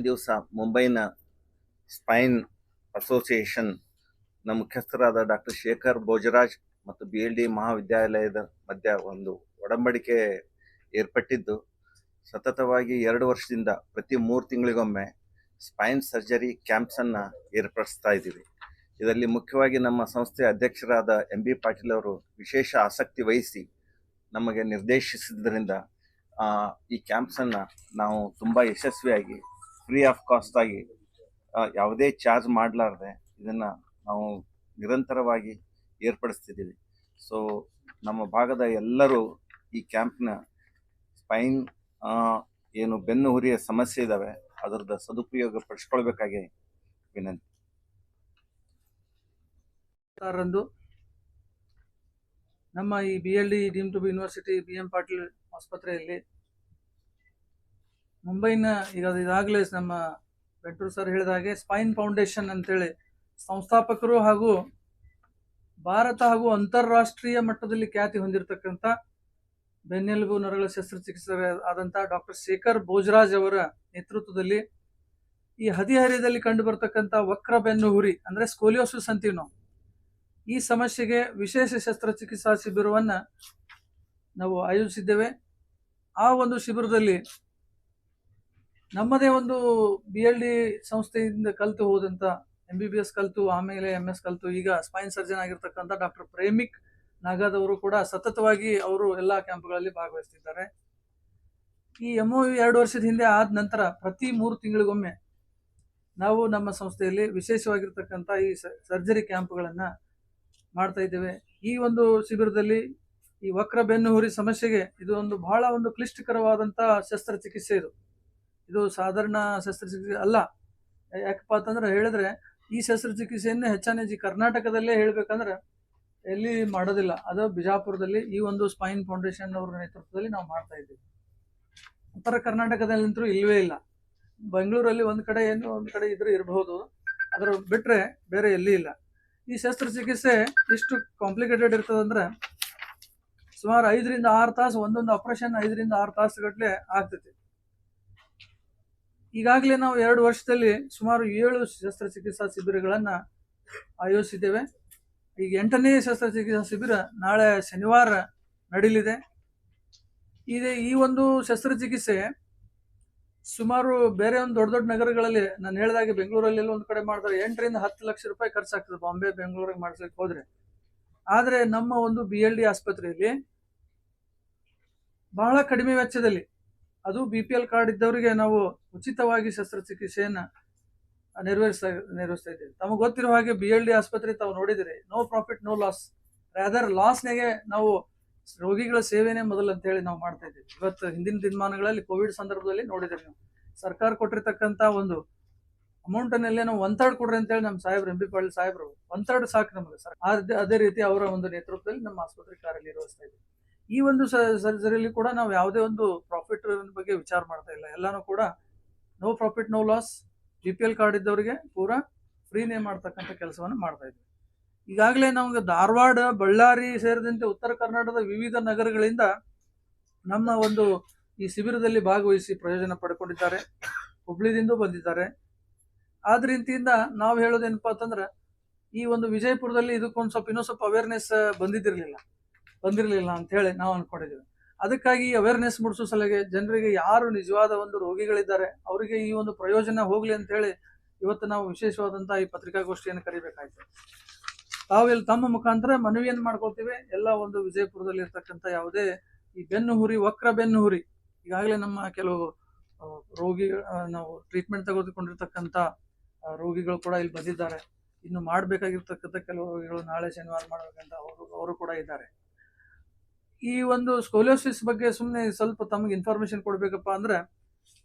ದಿವಸ ಮುಂಬೈನ ಸ್ಪೈನ್ ಅಸೋಸಿಯೇಷನ್ನ ಮುಖ್ಯಸ್ಥರಾದ ಡಾಕ್ಟರ್ ಶೇಖರ್ ಭೋಜರಾಜ್ ಮತ್ತು BLD ಮಹಾವಿದ್ಯಾಲಯದ ಮಧ್ಯ ಒಂದು ಒಡಂಬಡಿಕೆ ಏರ್ಪಟ್ಟಿದ್ದು, ಸತತವಾಗಿ 2 ವರ್ಷದಿಂದ ಪ್ರತಿ 3 ತಿಂಗಳಿಗೊಮ್ಮೆ ಸ್ಪೈನ್ ಸರ್ಜರಿ ಕ್ಯಾಂಪ್ಸನ್ನು ಏರ್ಪಡಿಸ್ತಾ ಇದ್ದೀವಿ. ಇದರಲ್ಲಿ ಮುಖ್ಯವಾಗಿ ನಮ್ಮ ಸಂಸ್ಥೆಯ ಅಧ್ಯಕ್ಷರಾದ MB ಪಾಟೀಲ್ ಅವರು ವಿಶೇಷ ಆಸಕ್ತಿ ವಹಿಸಿ ನಮಗೆ ನಿರ್ದೇಶಿಸಿದ್ದರಿಂದ ಈ ಕ್ಯಾಂಪ್ಸನ್ನು ನಾವು ತುಂಬ ಯಶಸ್ವಿಯಾಗಿ ಫ್ರೀ ಆಫ್ ಕಾಸ್ಟ್ ಆಗಿ ಯಾವುದೇ ಚಾರ್ಜ್ ಮಾಡಲಾರ್ದೆ ಇದನ್ನು ನಾವು ನಿರಂತರವಾಗಿ ಏರ್ಪಡಿಸ್ತಿದ್ದೀವಿ. ಸೊ ನಮ್ಮ ಭಾಗದ ಎಲ್ಲರೂ ಈ ಕ್ಯಾಂಪ್ನ ಸ್ಪೈನ್ ಏನು ಬೆನ್ನು ಹುರಿಯ ಸಮಸ್ಯೆ ಇದ್ದಾವೆ ಅದರದ್ದು ಸದುಪಯೋಗ ಪಡಿಸ್ಕೊಳ್ಬೇಕಾಗಿ ವಿನಂತಿ. ನಮ್ಮ ಈ BLD deemed to be university BM Patil ಆಸ್ಪತ್ರೆಯಲ್ಲಿ ಮುಂಬೈನ ಇದಾಗಲೇ ನಮ್ಮ ವೆಂಟೂರ್ ಸರ್ ಹೇಳಿದ ಹಾಗೆ ಸ್ಪೈನ್ ಫೌಂಡೇಶನ್ ಅಂತೇಳಿ ಸಂಸ್ಥಾಪಕರು ಹಾಗೂ ಭಾರತ ಹಾಗೂ ಅಂತಾರಾಷ್ಟ್ರೀಯ ಮಟ್ಟದಲ್ಲಿ ಖ್ಯಾತಿ ಹೊಂದಿರತಕ್ಕಂಥ ಬೆನ್ನೆಲುಬು ನರಗಳ ಶಸ್ತ್ರಚಿಕಿತ್ಸಕ ಆದಂಥ ಡಾಕ್ಟರ್ ಶೇಖರ್ ಭೋಜರಾಜ್ ಅವರ ನೇತೃತ್ವದಲ್ಲಿ ಈ ಹದಿಹರೆಯದಲ್ಲಿ ಕಂಡು ಬರ್ತಕ್ಕಂಥ ವಕ್ರ ಬೆನ್ನು ಹುರಿ ಅಂದರೆ ಸ್ಕೋಲಿಯೋಸಿಸ್ ಅಂತೀವಿ ನಾವು, ಈ ಸಮಸ್ಯೆಗೆ ವಿಶೇಷ ಶಸ್ತ್ರಚಿಕಿತ್ಸಾ ಶಿಬಿರವನ್ನು ನಾವು ಆಯೋಜಿಸಿದ್ದೇವೆ. ಆ ಒಂದು ಶಿಬಿರದಲ್ಲಿ ನಮ್ಮದೇ ಒಂದು BLD ಸಂಸ್ಥೆಯಿಂದ ಕಲಿತು ಹೋದಂಥ MBBS ಕಲಿತು ಆಮೇಲೆ MS ಕಲಿತು ಈಗ ಸ್ಪೈನ್ ಸರ್ಜನ್ ಆಗಿರ್ತಕ್ಕಂಥ ಡಾಕ್ಟರ್ ಪ್ರೇಮಿಕ್ ನಾಗಾದವರು ಕೂಡ ಸತತವಾಗಿ ಅವರು ಎಲ್ಲ ಕ್ಯಾಂಪ್ಗಳಲ್ಲಿ ಭಾಗವಹಿಸ್ತಿದ್ದಾರೆ. ಈ MOU 2 ವರ್ಷದ ಹಿಂದೆ ಆದ ನಂತರ ಪ್ರತಿ 3 ತಿಂಗಳಿಗೊಮ್ಮೆ ನಾವು ನಮ್ಮ ಸಂಸ್ಥೆಯಲ್ಲಿ ವಿಶೇಷವಾಗಿರ್ತಕ್ಕಂಥ ಈ ಸರ್ಜರಿ ಕ್ಯಾಂಪ್ಗಳನ್ನು ಮಾಡ್ತಾ ಇದ್ದೇವೆ. ಈ ಒಂದು ಶಿಬಿರದಲ್ಲಿ ಈ ವಕ್ರ ಬೆನ್ನು ಹುರಿ ಸಮಸ್ಯೆಗೆ ಇದು ಒಂದು ಬಹಳ ಒಂದು ಕ್ಲಿಷ್ಟಕರವಾದಂಥ ಶಸ್ತ್ರಚಿಕಿತ್ಸೆ. ಇದು ಸಾಧಾರಣ ಶಸ್ತ್ರಚಿಕಿತ್ಸೆ ಅಲ್ಲ. ಯಾಕಪ್ಪ ಅಂತಂದ್ರೆ ಹೇಳಿದ್ರೆ ಈ ಶಸ್ತ್ರಚಿಕಿತ್ಸೆಯನ್ನು ಹೆಚ್ಚಾನೆಚ್ಚು ಕರ್ನಾಟಕದಲ್ಲೇ ಹೇಳ್ಬೇಕಂದ್ರೆ ಎಲ್ಲಿ ಮಾಡೋದಿಲ್ಲ, ಅದು ಬಿಜಾಪುರದಲ್ಲಿ ಈ ಒಂದು ಸ್ಪೈನ್ ಫೌಂಡೇಶನ್ ಅವರ ನೇತೃತ್ವದಲ್ಲಿ ನಾವು ಮಾಡ್ತಾ ಇದ್ದೀವಿ. ಉತ್ತರ ಕರ್ನಾಟಕದಲ್ಲಂತೂ ಇಲ್ಲವೇ ಇಲ್ಲ. ಬೆಂಗಳೂರಲ್ಲಿ ಒಂದು ಕಡೆ ಇದ್ರೆ ಇರಬಹುದು, ಅದರ ಬಿಟ್ಟರೆ ಬೇರೆ ಎಲ್ಲಿ ಇಲ್ಲ. ಈ ಶಸ್ತ್ರಚಿಕಿತ್ಸೆ ಎಷ್ಟು ಕಾಂಪ್ಲಿಕೇಟೆಡ್ ಇರ್ತದಂದ್ರೆ ಸುಮಾರು 5 ರಿಂದ 6 ತಾಸು ಒಂದೊಂದು ಆಪರೇಷನ್ 5 ರಿಂದ 6 ತಾಸುಗಟ್ಟಲೆ ಆಗ್ತೈತಿ. ಈಗಾಗಲೇ ನಾವು 2 ವರ್ಷದಲ್ಲಿ ಸುಮಾರು 7 ಶಸ್ತ್ರಚಿಕಿತ್ಸಾ ಶಿಬಿರಗಳನ್ನು ಆಯೋಜಿಸಿದ್ದೇವೆ. ಈಗ 8ನೇ ಶಸ್ತ್ರಚಿಕಿತ್ಸಾ ಶಿಬಿರ ನಾಳೆ ಶನಿವಾರ ನಡೀಲಿದೆ. ಈ ಒಂದು ಶಸ್ತ್ರಚಿಕಿತ್ಸೆ ಸುಮಾರು ಬೇರೆ ಒಂದು ದೊಡ್ಡ ದೊಡ್ಡ ನಗರಗಳಲ್ಲಿ ನಾನು ಹೇಳಿದಾಗೆ ಬೆಂಗಳೂರಲ್ಲಿ ಒಂದು ಕಡೆ ಮಾಡ್ತಾರೆ 8 ರಿಂದ 10 ಲಕ್ಷ ರೂಪಾಯಿ ಖರ್ಚಾಗ್ತದೆ ಬಾಂಬೆ ಬೆಂಗಳೂರಿಗೆ ಮಾಡಿಸಲಿಕ್ಕೆ ಹೋದ್ರೆ. ಆದರೆ ನಮ್ಮ ಒಂದು BLD ಆಸ್ಪತ್ರೆಯಲ್ಲಿ ಬಹಳ ಕಡಿಮೆ ವೆಚ್ಚದಲ್ಲಿ, ಅದು BPL ಕಾರ್ಡ್ ಇದ್ದವರಿಗೆ ನಾವು ಉಚಿತವಾಗಿ ಶಸ್ತ್ರಚಿಕಿತ್ಸೆಯನ್ನು ನೆರವೇರಿಸ್ತಾ ಇದ್ದೇವೆ. ತಮಗೆ ಗೊತ್ತಿರೋ ಹಾಗೆ BLD ಆಸ್ಪತ್ರೆ ತಾವು ನೋಡಿದಿರಿ, no profit no loss, rather ಲಾಸ್ನಾಗೆ ನಾವು ರೋಗಿಗಳ ಸೇವೆನೇ ಮೊದಲು ಅಂತ ಹೇಳಿ ನಾವು ಮಾಡ್ತಾ ಇದ್ದೀವಿ. ಇವತ್ತು ಹಿಂದಿನ ದಿನಮಾನಗಳಲ್ಲಿ ಕೋವಿಡ್ ಸಂದರ್ಭದಲ್ಲಿ ನೋಡಿದ್ರಿ ನೀವು, ಸರ್ಕಾರ ಕೊಟ್ಟಿರ್ತಕ್ಕಂಥ ಒಂದು ಅಮೌಂಟನ್ನಲ್ಲೇ ನಾವು 1/3 ಕೊಡ್ರಿ ಅಂತೇಳಿ ನಮ್ಮ ಸಾಹೇಬ್ರು MB ಪಾಟೀಲ್ ಸಾಹೇಬ್ರು 1/3 ಸಾಕು ನಮಗೆ ಸರ್. ಅದೇ ರೀತಿ ಅವರ ಒಂದು ನೇತೃತ್ವದಲ್ಲಿ ನಮ್ಮ ಆಸ್ಪತ್ರೆ ಕಾರ್ಯನಿರ್ವಹಿಸ್ತಾ ಇದ್ದೀವಿ. ಈ ಒಂದು ಸರ್ಜರಿಯಲ್ಲಿ ಕೂಡ ನಾವು ಯಾವುದೇ ಒಂದು ಪ್ರಾಫಿಟ್ ಬಗ್ಗೆ ವಿಚಾರ ಮಾಡ್ತಾ ಇಲ್ಲ. ಎಲ್ಲಾನು ಕೂಡ no profit no loss, BPL card ಇದ್ದವರಿಗೆ ಪೂರಾ ಫ್ರೀನೇ ಮಾಡ್ತಕ್ಕಂಥ ಕೆಲಸವನ್ನು ಮಾಡ್ತಾ ಇದ್ದೀವಿ. ಈಗಾಗಲೇ ನಮಗೆ ಧಾರವಾಡ, ಬಳ್ಳಾರಿ ಸೇರಿದಂತೆ ಉತ್ತರ ಕರ್ನಾಟಕದ ವಿವಿಧ ನಗರಗಳಿಂದ ನಮ್ಮ ಒಂದು ಈ ಶಿಬಿರದಲ್ಲಿ ಭಾಗವಹಿಸಿ ಪ್ರಯೋಜನ ಪಡ್ಕೊಂಡಿದ್ದಾರೆ. ಹುಬ್ಳಿದಿಂದ ಬಂದಿದ್ದಾರೆ. ಆದ ರೀತಿಯಿಂದ ನಾವು ಹೇಳೋದೇನಪ್ಪ ಅಂತಂದ್ರೆ ಈ ಒಂದು ವಿಜಯಪುರದಲ್ಲಿ ಇದಕ್ಕೊಂದು ಇನ್ನೂ ಸ್ವಲ್ಪ ಅವೇರ್ನೆಸ್ ಬಂದಿರಲಿಲ್ಲ ಅಂತ ಹೇಳಿ ನಾವು ಅನ್ಕೊಂಡಿದ್ದೀವಿ. ಅದಕ್ಕಾಗಿ ಅವೇರ್ನೆಸ್ ಮೂಡಿಸೋ ಸಲುವಾಗಿ ಜನರಿಗೆ ಯಾರು ನಿಜವಾದ ಒಂದು ರೋಗಿಗಳಿದ್ದಾರೆ ಅವರಿಗೆ ಈ ಒಂದು ಪ್ರಯೋಜನ ಹೋಗಲಿ ಅಂತ ಹೇಳಿ ಇವತ್ತು ನಾವು ವಿಶೇಷವಾದಂಥ ಈ ಪತ್ರಿಕಾಗೋಷ್ಠಿಯನ್ನು ಕರಿಬೇಕಾಯ್ತು. ತಾವೆಲ್ಲ ತಮ್ಮ ಮುಖಾಂತರ ಮನವಿಯನ್ನು ಮಾಡ್ಕೊಳ್ತೀವಿ. ಎಲ್ಲ ಒಂದು ವಿಜಯಪುರದಲ್ಲಿ ಇರ್ತಕ್ಕಂಥ ಯಾವುದೇ ಈ ಬೆನ್ನು ಹುರಿ, ವಕ್ರ ಬೆನ್ನು ಹುರಿ, ಈಗಾಗಲೇ ನಮ್ಮ ಕೆಲವು ನಾವು ಟ್ರೀಟ್ಮೆಂಟ್ ತೆಗೆದುಕೊಂಡಿರ್ತಕ್ಕಂಥ ರೋಗಿಗಳು ಕೂಡ ಇಲ್ಲಿ ಬಂದಿದ್ದಾರೆ. ಇನ್ನು ಮಾಡಬೇಕಾಗಿರ್ತಕ್ಕಂಥ ಕೆಲವು ರೋಗಿಗಳು ನಾಳೆ ಶನಿವಾರ ಮಾಡಬೇಕಂತ ಅವರು ಕೂಡ ಇದ್ದಾರೆ. ಈ ಒಂದು ಸ್ಕೋಲಿಯೋಸಿಸ್ ಬಗ್ಗೆ ಸುಮ್ಮನೆ ಸ್ವಲ್ಪ ತಮಗೆ ಇನ್ಫಾರ್ಮೇಶನ್ ಕೊಡ್ಬೇಕಪ್ಪ ಅಂದ್ರೆ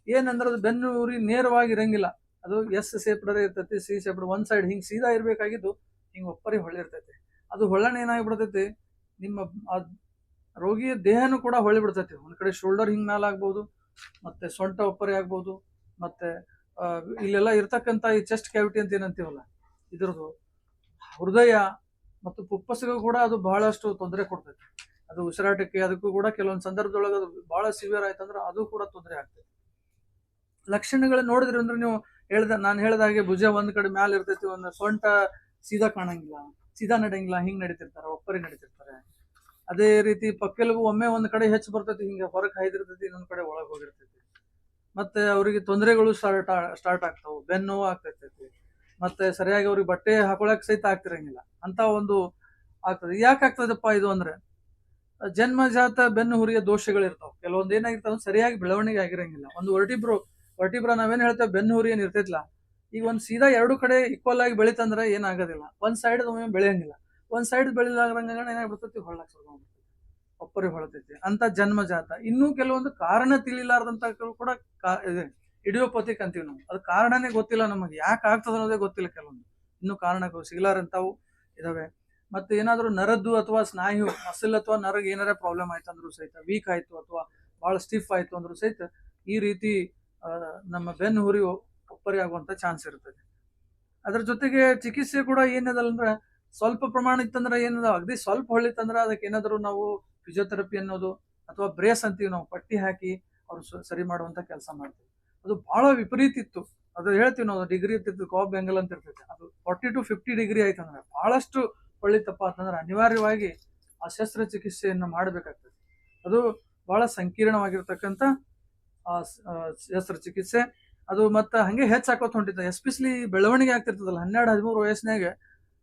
ಏನಂದ್ರೆ ಅದು ಬೆನ್ನು ಉರಿ ನೇರವಾಗಿ ಇರಂಗಿಲ್ಲ. ಅದು S ಶೇಪ್ಡರೇ ಇರ್ತೈತಿ, C ಶೇಪ್ಡ್ ಒಂದು ಸೈಡ್ ಹಿಂಗೆ ಸೀದಾ ಇರಬೇಕಾಗಿದ್ದು ಹಿಂಗೆ ಒಪ್ಪರಿ ಹೊಳ್ಳಿ ಇರ್ತೈತಿ. ಅದು ಹೊಳ್ಳಣೆ ಏನಾಗಿಬಿಡ್ತೈತಿ, ನಿಮ್ಮ ರೋಗಿಯ ದೇಹನೂ ಕೂಡ ಹೊಳ್ಳಿ ಬಿಡ್ತೈತಿ. ಒಂದು ಕಡೆ ಶೋಲ್ಡರ್ ಹಿಂಗೆ ಮೇಲೆ ಆಗ್ಬೋದು, ಮತ್ತೆ ಸೊಂಟ ಒಪ್ಪರಿ ಆಗ್ಬೋದು, ಮತ್ತೆ ಇಲ್ಲೆಲ್ಲ ಇರ್ತಕ್ಕಂಥ ಈ ಚೆಸ್ಟ್ ಕ್ಯಾವಿಟಿ ಅಂತ ಏನಂತೀವಲ್ಲ ಇದ್ರದ್ದು ಹೃದಯ ಮತ್ತು ಪುಪ್ಪಸಿಗೂ ಕೂಡ ಅದು ಬಹಳಷ್ಟು ತೊಂದರೆ ಕೊಡ್ತೈತಿ. ಅದು ಉಸಿರಾಟಕ್ಕೆ ಅದಕ್ಕೂ ಕೂಡ ಕೆಲವೊಂದು ಸಂದರ್ಭದೊಳಗೆ ಅದು ಬಹಳ ಸಿವಿಯರ್ ಆಯ್ತಂದ್ರೆ ಅದು ಕೂಡ ತೊಂದರೆ ಆಗ್ತದೆ. ಲಕ್ಷಣಗಳು ನೋಡಿದ್ರಿ ಅಂದ್ರೆ ನೀವು ನಾನು ಹೇಳ್ದ ಹಾಗೆ ಭುಜ ಒಂದ್ ಕಡೆ ಮ್ಯಾಲ ಇರ್ತೈತಿ, ಒಂದು ಸೊಂಟ ಸೀದಾ ಕಾಣಂಗಿಲ್ಲ, ಸೀದಾ ನಡೆಯಂಗಿಲ್ಲ, ಹಿಂಗ್ ನಡೀತಿರ್ತಾರೆ, ಒಪ್ಪರಿ ನಡೀತಿರ್ತಾರೆ. ಅದೇ ರೀತಿ ಪಕ್ಕೆಲುಬು ಒಮ್ಮೆ ಒಂದ್ ಕಡೆ ಹೆಚ್ಚು ಬರ್ತೈತಿ, ಹಿಂಗೆ ಹೊರಗೆ ಹಾಯ್ದಿರ್ತೈತಿ, ಇನ್ನೊಂದ್ ಕಡೆ ಒಳಗೆ ಹೋಗಿರ್ತೈತಿ. ಮತ್ತೆ ಅವರಿಗೆ ತೊಂದರೆಗಳು ಸ್ಟಾರ್ಟ್ ಆಗ್ತಾವು, ಬೆನ್ನು ನೋವು ಆಗ್ತೈತಿ, ಮತ್ತೆ ಸರಿಯಾಗಿ ಅವ್ರಿಗೆ ಬಟ್ಟೆ ಹಾಕೊಳಕ್ ಸಹಿತ ಆಗ್ತಿರಂಗಿಲ್ಲ ಅಂತ ಒಂದು ಆಗ್ತದೆ. ಯಾಕೆ ಆಗ್ತದಪ್ಪ ಇದು ಅಂದ್ರೆ ಜನ್ಮಜಾತ ಬೆನ್ನು ಹುರಿಯ ದೋಷಗಳಿರ್ತಾವ. ಕೆಲವೊಂದು ಏನಾಗಿರ್ತಾವ ಸರಿಯಾಗಿ ಬೆಳವಣಿಗೆ ಆಗಿರಂಗಿಲ್ಲ. ಒಂದು ವರ್ಟಿಬ್ರ ನಾವೇನ್ ಹೇಳ್ತೇವೆ ಬೆನ್ನು ಹುರಿ ಏನ್ ಇರ್ತೈತಿಲ್ಲ, ಈಗ ಒಂದ್ ಸೀದಾ ಎರಡು ಕಡೆ ಈಕ್ವಲ್ ಆಗಿ ಬೆಳಿತಂದ್ರೆ ಏನಾಗೋದಿಲ್ಲ. ಒಂದ್ ಸೈಡ್ ಬೆಳೆಯಂಗಿಲ್ಲ, ಒಂದ್ ಸೈಡ್ ಬೆಳಿಲಾರಂಗ ಏನಾಗ್ಬಿಡ್ತೈತಿ, ಹೊಳ್ಳಕ್ ಒಪ್ಪರಿ ಹೊಳತೈತಿ ಅಂತ ಜನ್ಮಜಾತ. ಇನ್ನೂ ಕೆಲವೊಂದು ಕಾರಣ ತಿಳಿಲಾರ್ದಂತ ಕೂಡ ಇದೆ, ಇಡಿಯೋಪತಿಕ್ ಅಂತೀವಿ ನಾವು. ಅದು ಕಾರಣನೇ ಗೊತ್ತಿಲ್ಲ ನಮಗೆ, ಯಾಕೆ ಆಗ್ತದ ಅನ್ನೋದೇ ಗೊತ್ತಿಲ್ಲ. ಕೆಲವೊಂದು ಇನ್ನೂ ಕಾರಣ ಸಿಗಲಾರಂತಾವು ಇದಾವೆ. ಮತ್ತೆ ಏನಾದ್ರೂ ನರದ್ದು ಅಥವಾ ಸ್ನಾಯು ಮಸಲ್ ಅಥವಾ ನರಗ್ ಏನಾರ ಪ್ರಾಬ್ಲಮ್ ಆಯ್ತು ಅಂದ್ರೂ ಸಹಿತ, ವೀಕ್ ಆಯ್ತು ಅಥವಾ ಬಹಳ ಸ್ಟಿಫ್ ಆಯ್ತು ಅಂದ್ರೂ ಸಹಿತ ಈ ರೀತಿ ನಮ್ಮ ಬೆನ್ನು ಹುರಿ ಒಪ್ಪರಿ ಆಗುವಂತ ಚಾನ್ಸ್ ಇರ್ತದೆ. ಅದ್ರ ಜೊತೆಗೆ ಚಿಕಿತ್ಸೆ ಕೂಡ ಏನದಲ್ಲ ಅಂದ್ರೆ ಸ್ವಲ್ಪ ಪ್ರಮಾಣ ಇತ್ತಂದ್ರೆ ಏನದ, ಅಗದಿ ಸ್ವಲ್ಪ ಹೊಳಿತಂದ್ರೆ ಅದಕ್ಕೆ ಏನಾದ್ರು ನಾವು ಫಿಸಿಯೋಥೆರಪಿ ಅನ್ನೋದು ಅಥವಾ ಬ್ರೇಸ್ ಅಂತೀವಿ ನಾವು, ಪಟ್ಟಿ ಹಾಕಿ ಅವ್ರು ಸರಿ ಮಾಡುವಂತ ಕೆಲಸ ಮಾಡ್ತೀವಿ. ಅದು ಬಹಳ ವಿಪರೀತ ಇತ್ತು, ಅದು ಹೇಳ್ತೀವಿ ನಾವು ಡಿಗ್ರಿ ಇರ್ತಿತ್ತು, ಕಾಬ್ ಬೆಂಗಲ್ ಅಂತ ಇರ್ತೈತೆ, ಅದು 40 to 50 ಡಿಗ್ರಿ ಆಯ್ತಂದ್ರೆ ಬಹಳಷ್ಟು ಹೊಳಿತಪ್ಪ ಅಂತಂದ್ರೆ ಅನಿವಾರ್ಯವಾಗಿ ಆ ಶಸ್ತ್ರಚಿಕಿತ್ಸೆಯನ್ನು ಮಾಡಬೇಕಾಗ್ತದೆ. ಅದು ಬಹಳ ಸಂಕೀರ್ಣವಾಗಿರ್ತಕ್ಕಂಥ ಶಸ್ತ್ರಚಿಕಿತ್ಸೆ. ಅದು ಮತ್ತೆ ಹಂಗೆ ಹೆಚ್ಚಾಕೋತ್ ಹೊಂಟಿದೆ, ಎಸ್ಪೆಷಲಿ ಬೆಳವಣಿಗೆ ಆಗ್ತಿರ್ತದಲ್ಲ 12-13 ವಯಸ್ಸಿನಾಗ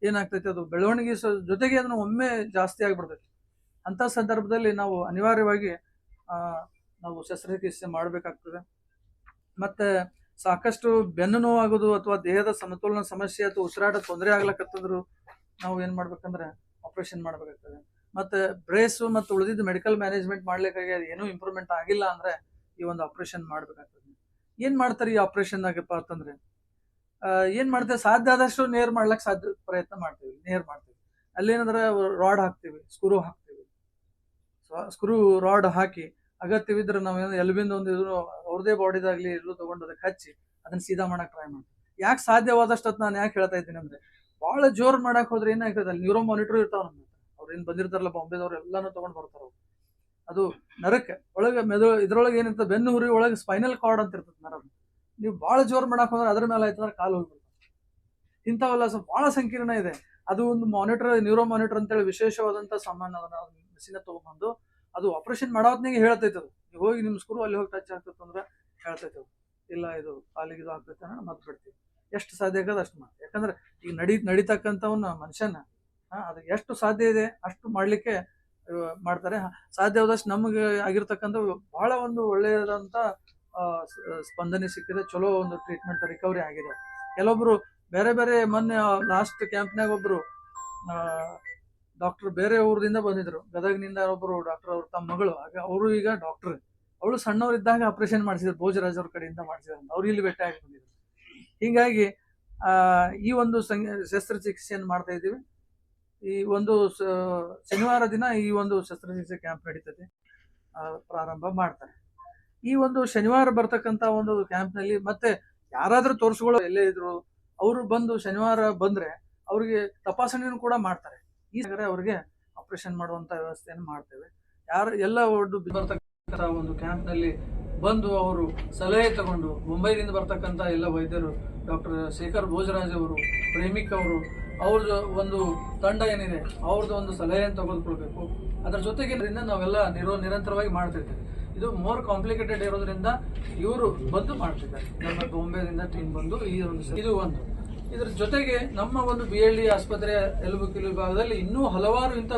ಏನಾಗ್ತೈತಿ, ಅದು ಬೆಳವಣಿಗೆ ಜೊತೆಗೆ ಅದನ್ನು ಒಮ್ಮೆ ಜಾಸ್ತಿ ಆಗಿಬಿಡ್ತೈತಿ. ಅಂತ ಸಂದರ್ಭದಲ್ಲಿ ನಾವು ಅನಿವಾರ್ಯವಾಗಿ ನಾವು ಶಸ್ತ್ರಚಿಕಿತ್ಸೆ ಮಾಡಬೇಕಾಗ್ತದೆ. ಮತ್ತೆ ಸಾಕಷ್ಟು ಬೆನ್ನು ನೋವಾಗೋದು ಅಥವಾ ದೇಹದ ಸಮತೋಲನ ಸಮಸ್ಯೆ ಅಥವಾ ಉಸಿರಾಟ ತೊಂದರೆ ಆಗ್ಲಕತ್ತಂದ್ರು ನಾವು ಏನ್ ಮಾಡ್ಬೇಕಂದ್ರೆ ಆಪರೇಷನ್ ಮಾಡ್ಬೇಕಾಗ್ತದೆ. ಮತ್ತೆ ಬ್ರೇಸು ಮತ್ತು ಉಳಿದಿದ್ದು ಮೆಡಿಕಲ್ ಮ್ಯಾನೇಜ್ಮೆಂಟ್ ಮಾಡ್ಲಿಕ್ಕಾಗಿ ಅದು ಏನೂ ಇಂಪ್ರೂವ್ಮೆಂಟ್ ಆಗಿಲ್ಲ ಅಂದ್ರೆ ಈ ಒಂದು ಆಪರೇಷನ್ ಮಾಡ್ಬೇಕಾಗ್ತದೆ. ಏನ್ ಮಾಡ್ತಾರೆ ಈ ಆಪರೇಷನ್ ಆಗಪ್ಪ ಅಂತಂದ್ರೆ ಏನ್ ಮಾಡ್ತೇವೆ, ಸಾಧ್ಯ ಆದಷ್ಟು ನೇರ್ ಮಾಡ್ಲಕ್ ಪ್ರಯತ್ನ ಮಾಡ್ತೀವಿ, ನೇರ್ ಮಾಡ್ತೀವಿ. ಅಲ್ಲೇನಂದ್ರೆ ರಾಡ್ ಹಾಕ್ತಿವಿ, ಸ್ಕ್ರೂ ರಾಡ್ ಹಾಕಿ ಅಗತ್ಯವಿದ್ರೆ ನಾವೇನೋ ಎಲ್ಬಿಂದ ಒಂದು ಅವ್ರದೇ ಬಾಡಿದಾಗ್ಲಿ ಎಲ್ಲೂ ತಗೊಂಡು ಅದಕ್ಕೆ ಹಚ್ಚಿ ಅದನ್ನ ಸೀದಾ ಮಾಡಕ್ ಟ್ರೈ ಮಾಡ್ತೀವಿ. ಯಾಕೆ ಸಾಧ್ಯವಾದಷ್ಟು ನಾನು ಯಾಕೆ ಹೇಳ್ತಾ ಇದ್ದೀನಿ ಅಂದ್ರೆ ಬಹಳ ಜೋರ್ ಮಾಡಕ್ ಹೋದ್ರೆ ಏನಾಗ್ತದೆ, ಅಲ್ಲಿ ನ್ಯೂರೋ ಮಾನಿಟರ್ ಇರ್ತಾವ ನಮ್ಮ ಹತ್ರ, ಅವ್ರು ಏನ್ ಬಂದಿರ್ತಾರಲ್ಲ ಬಾಂಬೆದವ್ರು ಎಲ್ಲಾನು ತಗೊಂಡ್ ಬರ್ತಾರ. ಅದು ನರಕ್ಕೆ ಒಳಗೆ ಇದ್ರೊಳಗೆ ಏನಿರ್ತದೆ, ಬೆನ್ನು ಹುರಿ ಒಳಗೆ ಸ್ಪೈನಲ್ ಕಾರ್ಡ್ ಅಂತ ಇರ್ತದೆ ನರ. ನೀವು ಬಹಳ ಜೋರ್ ಮಾಡಕ್ ಹೋದ್ರೆ ಅದ್ರ ಮೇಲೆ ಆಯ್ತಂದ್ರೆ ಕಾಲು ಹೋಗ್ಬಿಡ್ತಾರೆ. ಇಂಥವೆಲ್ಲ ಬಹಳ ಸಂಕೀರ್ಣ ಇದೆ. ಅದು ಒಂದು ಮಾನಿಟರ್, ನ್ಯೂರೋ ಮಾನಿಟರ್ ಅಂತೇಳಿ ವಿಶೇಷವಾದಂತ ಸಾಮಾನ್ಯ ಮೆಷಿನ್ ತಗೊಂಡ್ಬಂದು ಅದು ಆಪರೇಷನ್ ಮಾಡೋತ್ನಾಗೆ ಹೇಳ್ತೈತೆ. ಅದು ನೀವು ಹೋಗಿ ನಿಮ್ ಸ್ಕ್ರೂ ಅಲ್ಲಿ ಹೋಗಿ ಟಚ್ ಆಗ್ತೈತೆ ಅಂದ್ರೆ ಹೇಳ್ತೈತೆ, ಇಲ್ಲ ಇದು ಕಾಲಿಗೆ ಇದು ಆಗ್ತೈತೆ ಅಂದ್ರೆ ಮತ್ ಬಿಡ್ತೀವಿ. ಎಷ್ಟು ಸಾಧ್ಯ ಆಗೋದು ಅಷ್ಟು ಮಾಡಿ. ಯಾಕಂದ್ರೆ ಈಗ ನಡೀತಕ್ಕಂಥವನ್ನ ಮನುಷ್ಯನ ಅದಕ್ಕೆ ಎಷ್ಟು ಸಾಧ್ಯ ಇದೆ ಅಷ್ಟು ಮಾಡ್ಲಿಕ್ಕೆ ಮಾಡ್ತಾರೆ. ಸಾಧ್ಯವಾದಷ್ಟು ನಮಗೆ ಆಗಿರ್ತಕ್ಕಂಥ ಬಹಳ ಒಂದು ಒಳ್ಳೆಯದಂತ ಸ್ಪಂದನೆ ಸಿಕ್ಕಿದೆ, ಚಲೋ ಒಂದು ಟ್ರೀಟ್ಮೆಂಟ್ ರಿಕವರಿ ಆಗಿದೆ. ಕೆಲವೊಬ್ರು ಬೇರೆ ಬೇರೆ ಮೊನ್ನೆ ಲಾಸ್ಟ್ ಕ್ಯಾಂಪ್ನಾಗ ಒಬ್ರು ಡಾಕ್ಟರ್ ಬೇರೆ ಊರಿಂದ ಬಂದಿದ್ರು, ಗದಗ್ನಿಂದ ಒಬ್ರು ಡಾಕ್ಟರ್, ಅವ್ರು ತಮ್ಮ ಮಗಳು, ಅವರು ಈಗ ಡಾಕ್ಟರ್, ಅವಳು ಸಣ್ಣವರಿದ್ದಾಗ ಆಪರೇಷನ್ ಮಾಡಿಸಿದ್ರು, ಭೋಜರಾಜ್ ಅವ್ರ ಕಡೆಯಿಂದ ಮಾಡಿಸಿದ್ರು, ಅವ್ರು ಇಲ್ಲಿ ಭೇಟಿ ಆಗಿ ಬಂದಿದ್ರು. ಹೀಗಾಗಿ ಈ ಒಂದು ಶಸ್ತ್ರಚಿಕಿತ್ಸೆಯನ್ನು ಮಾಡ್ತಾ ಇದ್ದೀವಿ. ಈ ಒಂದು ಶನಿವಾರ ದಿನ ಈ ಒಂದು ಶಸ್ತ್ರಚಿಕಿತ್ಸೆ ಕ್ಯಾಂಪ್ ನಡೀತದೆ, ಪ್ರಾರಂಭ ಮಾಡ್ತಾರೆ. ಈ ಒಂದು ಶನಿವಾರ ಬರ್ತಕ್ಕಂಥ ಒಂದು ಕ್ಯಾಂಪ್ನಲ್ಲಿ ಮತ್ತೆ ಯಾರಾದ್ರೂ ತೋರಿಸ್ಕೊಳ್ಳೋ ಎಲ್ಲೇ ಇದ್ರು ಅವರು ಬಂದು ಶನಿವಾರ ಬಂದ್ರೆ ಅವ್ರಿಗೆ ತಪಾಸಣೆಯನ್ನು ಕೂಡ ಮಾಡ್ತಾರೆ. ಈ ಅವ್ರಿಗೆ ಆಪರೇಷನ್ ಮಾಡುವಂತ ವ್ಯವಸ್ಥೆಯನ್ನು ಮಾಡ್ತೇವೆ. ಎಲ್ಲ ಬರ್ತಕ್ಕಂಥ ಒಂದು ಕ್ಯಾಂಪ್ ನಲ್ಲಿ ಬಂದು ಅವರು ಸಲಹೆ ತಗೊಂಡು, ಮುಂಬೈನಿಂದ ಬರ್ತಕ್ಕಂಥ ಎಲ್ಲ ವೈದ್ಯರು, ಡಾಕ್ಟರ್ ಶೇಖರ್ ಭೋಜರಾಜ್ ಅವರು, ಪ್ರೇಮಿಕ್ ಅವರು, ಅವ್ರದ್ದು ಒಂದು ತಂಡ ಏನಿದೆ ಅವ್ರದ್ದು ಒಂದು ಸಲಹೆಯನ್ನು ತೆಗೆದುಕೊಳ್ಬೇಕು. ಅದರ ಜೊತೆಗೆ ನಾವೆಲ್ಲ ನಿರಂತರವಾಗಿ ಮಾಡ್ತಿರ್ತೇವೆ. ಇದು ಮೋರ್ ಕಾಂಪ್ಲಿಕೇಟೆಡ್ ಇರೋದ್ರಿಂದ ಇವರು ಬಂದು ಮಾಡ್ತಿದ್ದಾರೆ, ನಮ್ಮ ಬಾಂಬೆದಿಂದ ಟೀಮ್ ಬಂದು ಇದು ಒಂದು. ಇದ್ರ ಜೊತೆಗೆ ನಮ್ಮ ಒಂದು BLD ಆಸ್ಪತ್ರೆ ಎಲುಬು ಕೀಲು ವಿಭಾಗದಲ್ಲಿ ಇನ್ನೂ ಹಲವಾರು ಇಂಥ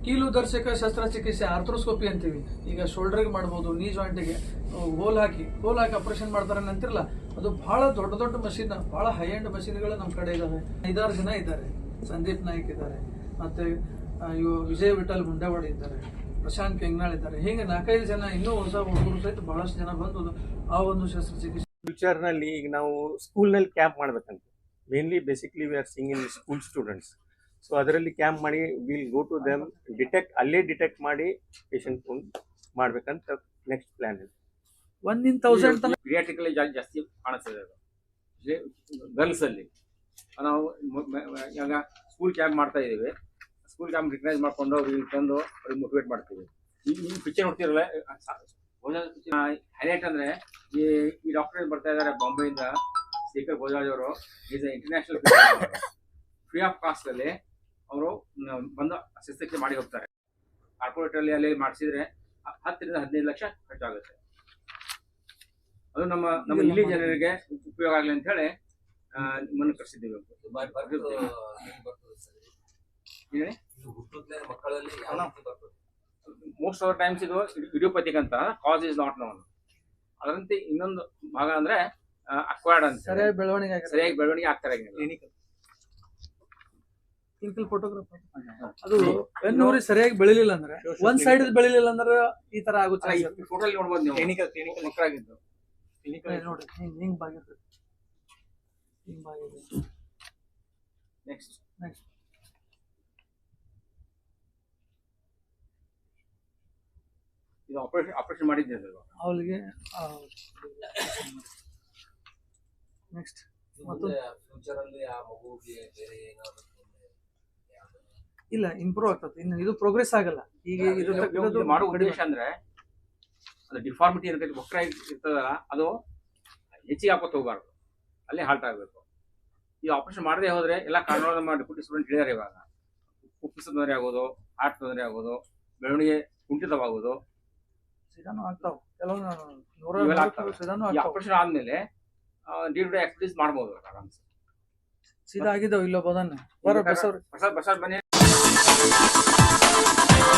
ಕೀಲು ದರ್ಶಕ ಶಸ್ತ್ರಚಿಕಿತ್ಸೆ, ಆರ್ಥ್ರೋಸ್ಕೋಪಿ ಅಂತೀವಿ. ಈಗ ಶೋಲ್ಡರ್ಗೆ ಮಾಡ್ಬೋದು, ನೀ ಜಾಯಿಂಟ್ಗೆ ಗೋಲ್ ಹಾಕಿ ಆಪರೇಷನ್ ಮಾಡ್ತಾರೆ ಅಂತಿರಲ್ಲ, ಅದು ಬಹಳ ದೊಡ್ಡ ಮಷೀನ್, ಬಹಳ ಹೈ ಎಂಡ್ ಮಷೀನ್ಗಳು ನಮ್ಮ ಕಡೆ ಇದಾವೆ. 5-6 ಜನ ಇದ್ದಾರೆ. ಸಂದೀಪ್ ನಾಯ್ಕ್ ಇದ್ದಾರೆ, ಮತ್ತೆ ವಿಜಯ್ ವಿಠಲ್ ಮುಂಡೇವಾಡಿ ಇದ್ದಾರೆ, ಪ್ರಶಾಂತ್ ಕೆಂಗ್ನಾಳ್ ಇದ್ದಾರೆ. ಹೀಗೆ 4-5 ಜನ ಇನ್ನೂ ಹೊಸ ಹುಡುಗರು ಸಹಿತ ಬಹಳಷ್ಟು ಜನ ಬಂದು ಆ ಒಂದು ಶಸ್ತ್ರಚಿಕಿತ್ಸೆ. ಫ್ಯೂಚರ್ ನಲ್ಲಿ ಈಗ ನಾವು ಸ್ಕೂಲ್ ನಲ್ಲಿ ಕ್ಯಾಂಪ್ ಮಾಡ್ಬೇಕಂತ, mainly basically we are seeing in school students. So ಅದರಲ್ಲಿ ಕ್ಯಾಂಪ್ ಮಾಡಿ ವಿಲ್ ಗೋ ಟು ದೆಮ್, ಅಲ್ಲೇ ಡಿಟೆಕ್ಟ್ ಮಾಡಿ ಪೇಷಂಟ್ ಮಾಡ್ಬೇಕಂತ ನೆಕ್ಸ್ಟ್ ಪ್ಲಾನ್ ಇದೆ. 1 in 1000 ಪೀಡಿಯಾಟ್ರಿಕಲ್ಲಿ ಜಾಸ್ತಿ ಕಾಣಿಸ್ತದೆ ಅದು ಗರ್ಲ್ಸ್ ಅಲ್ಲಿ. ನಾವು ಇವಾಗ ಸ್ಕೂಲ್ ಕ್ಯಾಂಪ್ ಮಾಡ್ತಾ ಇದ್ದೀವಿ. ಸ್ಕೂಲ್ ಕ್ಯಾಂಪ್ ರಿಕಗ್ನೈಸ್ ಮಾಡ್ಕೊಂಡು ಅವ್ರಿಗೆ ತಂದು ಅವ್ರಿಗೆ ಮೋಟಿವೇಟ್ ಮಾಡ್ತೀವಿ. ಈ ಪಿಕ್ಚರ್ ನೋಡ್ತಿರಲ್ಲ, ಹೈಲೈಟ್ ಅಂದ್ರೆ ಈ ಡಾಕ್ಟರ್ ಬರ್ತಾ ಇದ್ದಾರೆ ಬಾಂಬೆಯಿಂದ, ಶೇಖರ್ ಭೋಜರಾಜ್ ಅವರು. Is international free of cost ಅಲ್ಲಿ ಅವರು ಬಂದು ಶಸ್ತ್ರಕ್ರಿಯೆ ಮಾಡಿ ಹೋಗ್ತಾರೆ. ಕಾರ್ಪೊರೇಟ್ ಅಲ್ಲಿ ಮಾಡಿಸಿದ್ರೆ 10 ರಿಂದ 15 ಲಕ್ಷ ಖರ್ಚಾಗುತ್ತೆ. ಅದು ನಮ್ಮ ಇಲ್ಲಿ ಜನರಿಗೆ ಉಪಯೋಗ ಆಗಲಿ ಅಂತ ಹೇಳಿ ನಿಮ್ಮನ್ನು ಕರೆಸಿದ್ದೀವಿ. ಮೋಸ್ಟ್ ಆಫ್ ದ ಟೈಮ್ಸ್ ಇದು ಇಡಿಯೋಪತಿಕ್ ಅಂತ, ಕಾಸ್ ಇಸ್ ನಾಟ್ ನೋನ್. ಅದರಂತೆ ಇನ್ನೊಂದು ಭಾಗ ಅಂದ್ರೆ ಅಕ್ವೈರ್ಡ್ ಅಂತ, ಸರಿಯಾಗಿ ಬೆಳವಣಿಗೆ ಆಗ್ತಾರೆ. ಕ್ಲಿನಿಕಲ್ ಫೋಟೋಗ್ರಾಫರ್ ಅದು ಬೆನ್ನೂರಿ ಸರಿಯಾಗಿ ಬೆಳಿಲಿಲ್ಲ ಅಂದ್ರೆ, ಒಂದ್ ಸೈಡ್ ಬೆಳಿಲಿಲ್ಲ ಅಂದ್ರೆ ಈ ತರ ಆಗುತ್ತೆ. ಫೋಟೋಲ್ಲಿ ನೋಡ್ಬೋದು ನೀವು, ಕ್ಲಿನಿಕಲ್ ಮಕ್ಕಳಾಗಿದ್ದು ನೋಡಿ ಹಿಂಗ್ ಬಾಗಿರ್ತದೆ. ನೆಕ್ಸ್ಟ್ ಇದು ಆಪರೇಷನ್ ಮಾಡಿದ್ದೆ ಅವಳಿಗೆ. ನೆಕ್ಸ್ಟ್ ಇಲ್ಲ, ಇಂಪ್ರೂವ್ ಆಗ್ತದೆ. ಇನ್ನು ಇದು ಪ್ರೋಗ್ರೆಸ್ ಆಗಲ್ಲ. ಈಗ ಇದು ಮಾಡೋ ಉದ್ದೇಶ ಅಂದ್ರೆ ಅದು ಡಿಫಾರ್ಮಿಟಿ ಇರ್ತೈತಿ, ವಕ್ರ ಇರ್ತದಲ್ಲ, ಅದು ಹೆಚ್ಚಿಗೆ ಹಾಕೋತ ಹೋಗ್ಬಾರ್ದು, ಅಲ್ಲೇ ಹಾಲ್ಟ್ ಆಗಬೇಕು. ಈ ಆಪರೇಷನ್ ಮಾಡದೆ ಹೋದ್ರೆ ಎಲ್ಲ ಕಾರಣಗಳು ನಮ್ಮ ಡೆಪ್ಯೂಟಿ ಸ್ಟೂಡೆಂಟ್ ಹೇಳಿದಾರೆ. ಇವಾಗ ಕುಪ್ಪಿಸ ತೊಂದರೆ ಆಗೋದು, ಹಾರ್ಟ್ ತೊಂದರೆ ಆಗೋದು, ಬೆಳವಣಿಗೆ ಕುಂಠಿತವಾಗೋದು ಸಿದಾನು ಆಗ್ತಾವ. ಕೆಲವು ಇವೆಲ್ಲ ಆಗ್ತವೆ. ಈ ಆಪರೇಷನ್ ಆದ್ಮೇಲೆ ಡೇ ಟು ಡೇ ಆಕ್ಟಿವಿಟೀಸ್ ಮಾಡ್ಬೋದು ಆರಾಮ್ಸೆ. ಸೀದಾ ಆಗಿದ್ದಾವ. ಇಲ್ಲೋ ಬೋದನ್ನ ಪ್ರಸಾದ್ ಬನ್ನಿ.